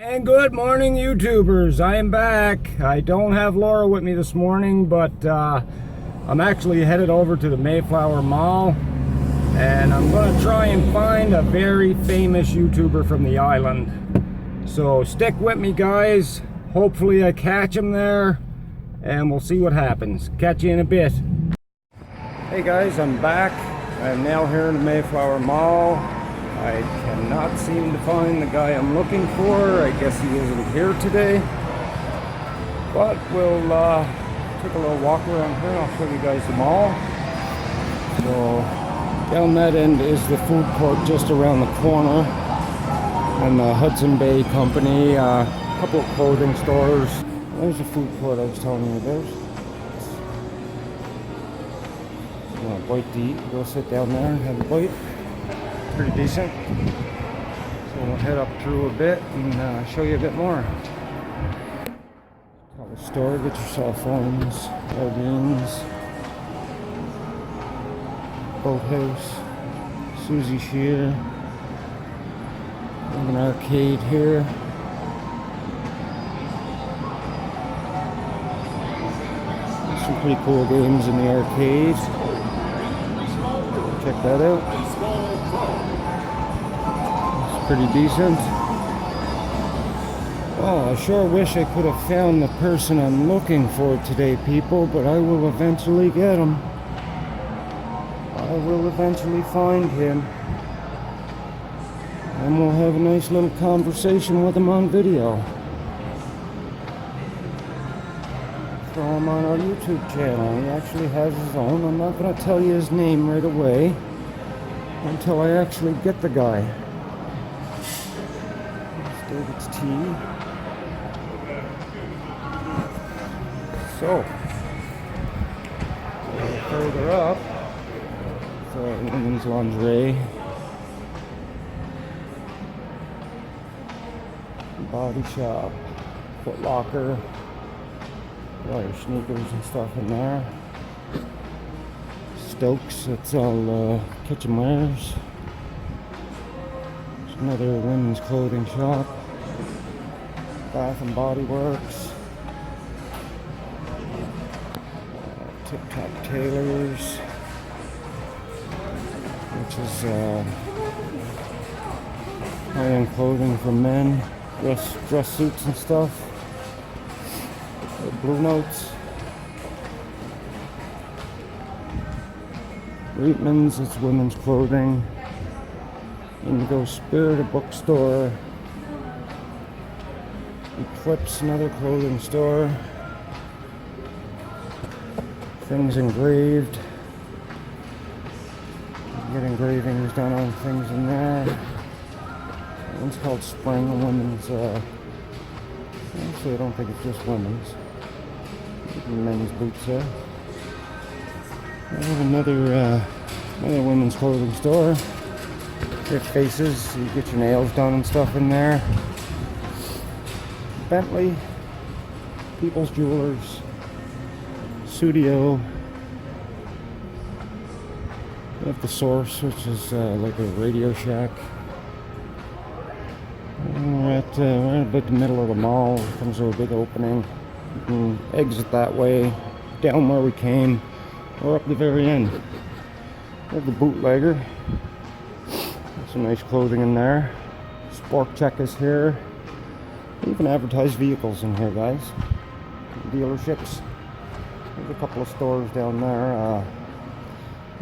And good morning, YouTubers. I am back. I don't have Laura with me this morning, but I'm actually headed over to the Mayflower Mall, and I'm going to try and find a very famous YouTuber from the island. So stick with me, guys. Hopefully I catch him there, and we'll see what happens. Catch you in a bit. Hey guys, I'm back. I'm now here in the Mayflower Mall. I cannot seem to find the guy I'm looking for. I guess he isn't here today. But we'll take a little walk around here. I'll show you guys the mall. So down that end is the food court just around the corner. And the Hudson Bay Company. A couple of clothing stores. There's the food court I was telling you about. You want a bite to eat? Go sit down there and have a bite. Pretty decent. So we'll head up through a bit and show you a bit more. Call the store, get your cell phones, Aldines, Boathouse, Susie Shear. We have an arcade here. There's some pretty cool games in the arcade. Check that out. Pretty decent. Oh, I sure wish I could have found the person I'm looking for today, people, but I will eventually get him. I will eventually find him. And we'll have a nice little conversation with him on video. Throw him on our YouTube channel. He actually has his own. I'm not going to tell you his name right away until I actually get the guy. David's Tea. So, a little further up, so women's lingerie, body shop, Foot Locker, all your sneakers and stuff in there. Stokes, it's all kitchenwares. There's another women's clothing shop. Bath and Body Works, Tip Top Tailors, which is high-end clothing for men, dress suits and stuff. Blue Notes, Reitman's, it's women's clothing. Indigo Spirit, a bookstore. Eclipse, another clothing store. Things Engraved. You get engravings done on things in there. One's called Spring, a women's. Actually, I don't think it's just women's. Men's boots there. I have another women's clothing store. Get faces, you get your nails done and stuff in there. Bentley, People's Jewelers, Studio. We have the Source, which is like a Radio Shack. And we're about the middle of the mall. It comes to a big opening. You can exit that way, down where we came, or up the very end. We have the Bootlegger. Some nice clothing in there. Sport Check is here. They even advertise vehicles in here, guys. Dealerships. There's a couple of stores down there. I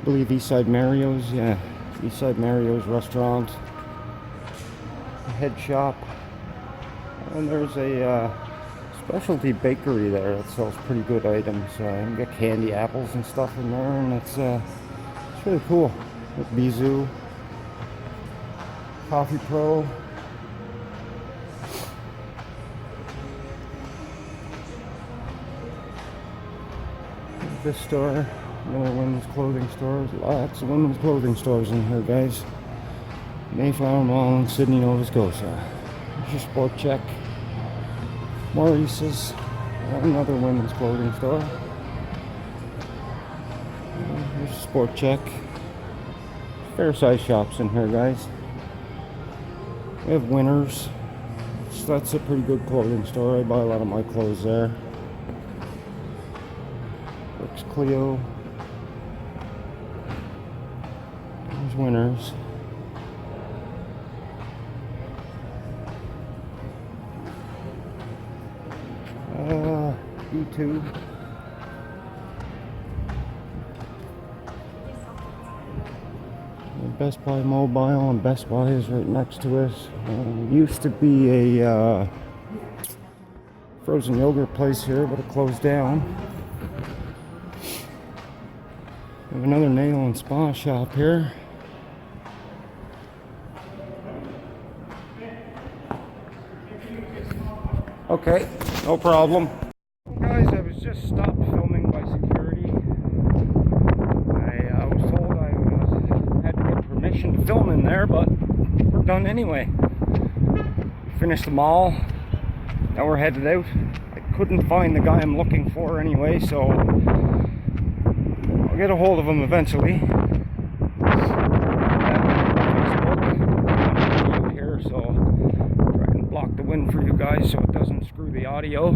believe Eastside Mario's. Yeah, Eastside Mario's restaurant. A head shop. And there's a specialty bakery there that sells pretty good items. You can get candy apples and stuff in there, and it's really cool. With Bizou. Coffee Pro. This store, another women's clothing store. Lots of women's clothing stores in here, guys. Mayflower Mall in Sydney, Nova Scotia. There's your Sport Check. Maurice's, another women's clothing store. There's Sport Check. Fair size shops in here, guys. We have Winners, That's a pretty good clothing store. I buy a lot of my clothes there. Brooks Clio. There's Winners. YouTube. Best Buy Mobile, and Best Buy is right next to us. Used to be a frozen yogurt place here, but it closed down. We have another nail and spa shop here. Okay, no problem. Guys, I was just stopped filming by security. I was told I had to get permission to film in there, but we're done anyway. Finished the mall. Now we're headed out. I couldn't find the guy I'm looking for anyway, so I'll get a hold of him eventually. Facebook here, so try and block the wind for you guys so it doesn't screw the audio.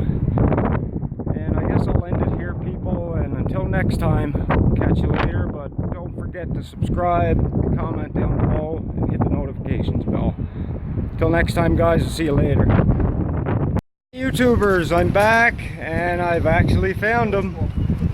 And I guess I'll end it here, people, and until next time, catch you later. But don't forget to subscribe, comment down below, and hit the notifications bell. Till next time, guys, I'll see you later. YouTubers, I'm back, and I've actually found him.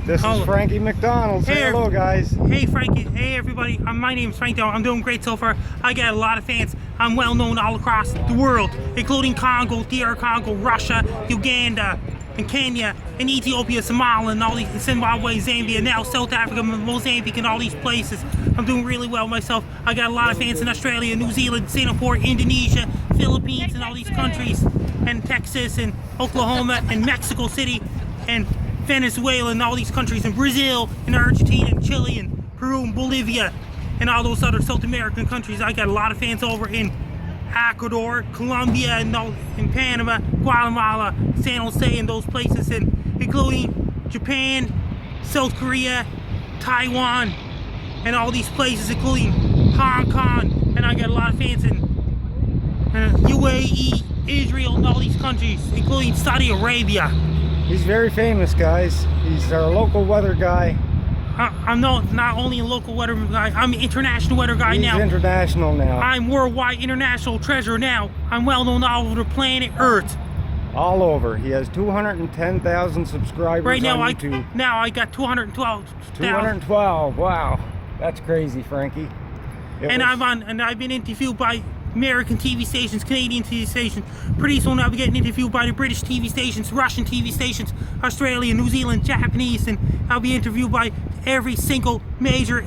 This is Frankie McDonald. Say hello, guys. Hey, Frankie. Hey, everybody. My name is Frank. I'm doing great so far. I got a lot of fans. I'm well known all across the world, including Congo, DR Congo, Russia, Uganda, and Kenya, and Ethiopia, Somalia, and all these, Zimbabwe, Zambia, now South Africa, Mozambique, and all these places. I'm doing really well myself. I got a lot of fans in Australia, New Zealand, Singapore, Indonesia, Philippines, and all these countries, and Texas, and Oklahoma, and Mexico City, and Venezuela, and all these countries, and Brazil, and Argentina, and Chile, and Peru, and Bolivia, and all those other South American countries. I got a lot of fans over in Ecuador, Colombia, and in Panama, Guatemala, San Jose, and those places, and including Japan, South Korea, Taiwan, and all these places, including Hong Kong. And I got a lot of fans in UAE, Israel, and all these countries, including Saudi Arabia. He's very famous, guys. He's our local weather guy. I'm not only a local weather guy, I'm an international weather guy now. He's international now. I'm worldwide international treasure now. I'm well known all over the planet Earth. All over. He has 210,000 subscribers right now on YouTube. I got 212. 212. Wow, that's crazy, Frankie. I've been interviewed by American TV stations, Canadian TV stations. Pretty soon I'll be getting interviewed by the British TV stations, Russian TV stations, Australia, New Zealand, Japanese, and I'll be interviewed by every single major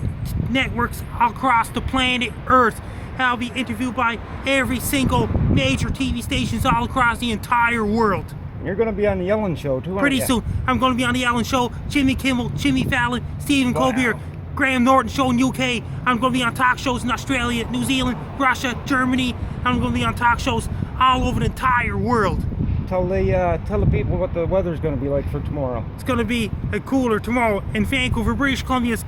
networks across the planet Earth. I'll be interviewed by every single major TV stations all across the entire world. You're going to be on the Ellen Show too, aren't Pretty you? soon I'm going to be on the Ellen Show, Jimmy Kimmel, Jimmy Fallon, Stephen Colbert, Graham Norton Show in UK. I'm going to be on talk shows in Australia, New Zealand, Russia, Germany. I'm going to be on talk shows all over the entire world. Tell the people what the weather's going to be like for tomorrow. It's going to be cooler tomorrow in Vancouver, British Columbia. It's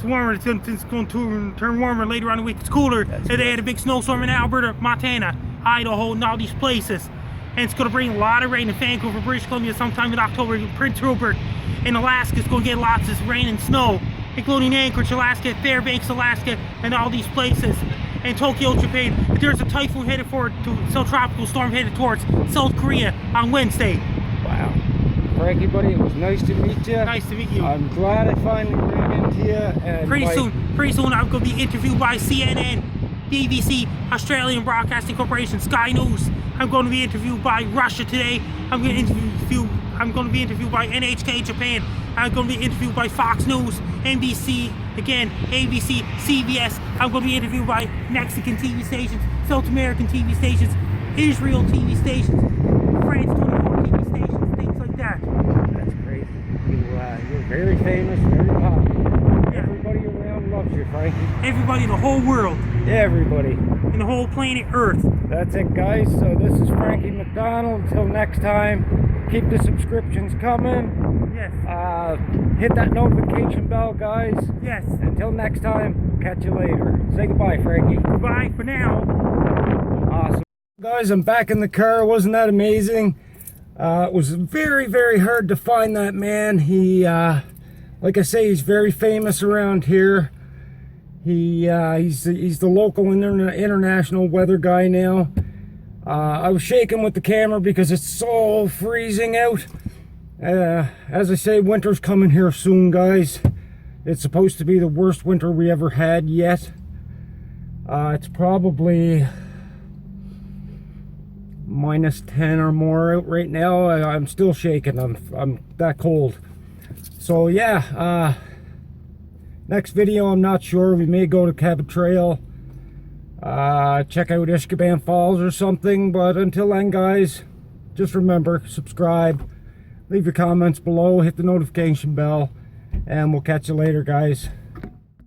warmer. It's going to turn warmer later on in the week. It's cooler. They had a big snowstorm in Alberta, Montana, Idaho, and all these places. And it's going to bring a lot of rain in Vancouver, British Columbia sometime in October. Prince Rupert in Alaska is going to get lots of rain and snow, including Anchorage, Alaska, Fairbanks, Alaska, and all these places. And Tokyo, Japan. There's a typhoon headed subtropical storm headed towards South Korea on Wednesday. Wow. Frankie, buddy, it was nice to meet you. Nice to meet you. I'm glad I finally ran into you. And pretty soon I'm going to be interviewed by CNN, BBC, Australian Broadcasting Corporation, Sky News. I'm going to be interviewed by Russia Today. I'm going to be interviewed by NHK Japan. I'm going to be interviewed by Fox News, NBC, again, ABC, CBS. I'm going to be interviewed by Mexican TV stations, South American TV stations, Israel TV stations, France 24 TV stations, things like that. That's crazy. You're very famous, very popular. Yeah. Everybody around loves you, Frankie. Everybody in the whole world. Everybody. In the whole planet Earth. That's it, guys. So this is Frankie McDonald. Until next time, keep the subscriptions coming. Yes. Hit that notification bell, guys. Yes. Until next time, catch you later. Say goodbye, Frankie. Goodbye for now. Awesome. Guys, I'm back in the car. Wasn't that amazing? It was very hard to find that man. He like I say, he's very famous around here. He's the local international weather guy now. I was shaking with the camera because it's so freezing out. As I say, winter's coming here soon, guys. It's supposed to be the worst winter we ever had yet. It's probably -10 or more out right now. I'm still shaking. I'm that cold. So yeah, next video, I'm not sure. We may go to Cabot Trail, check out Ishkaban Falls or something. But until then, guys, just remember, subscribe, leave your comments below, hit the notification bell, and we'll catch you later, guys.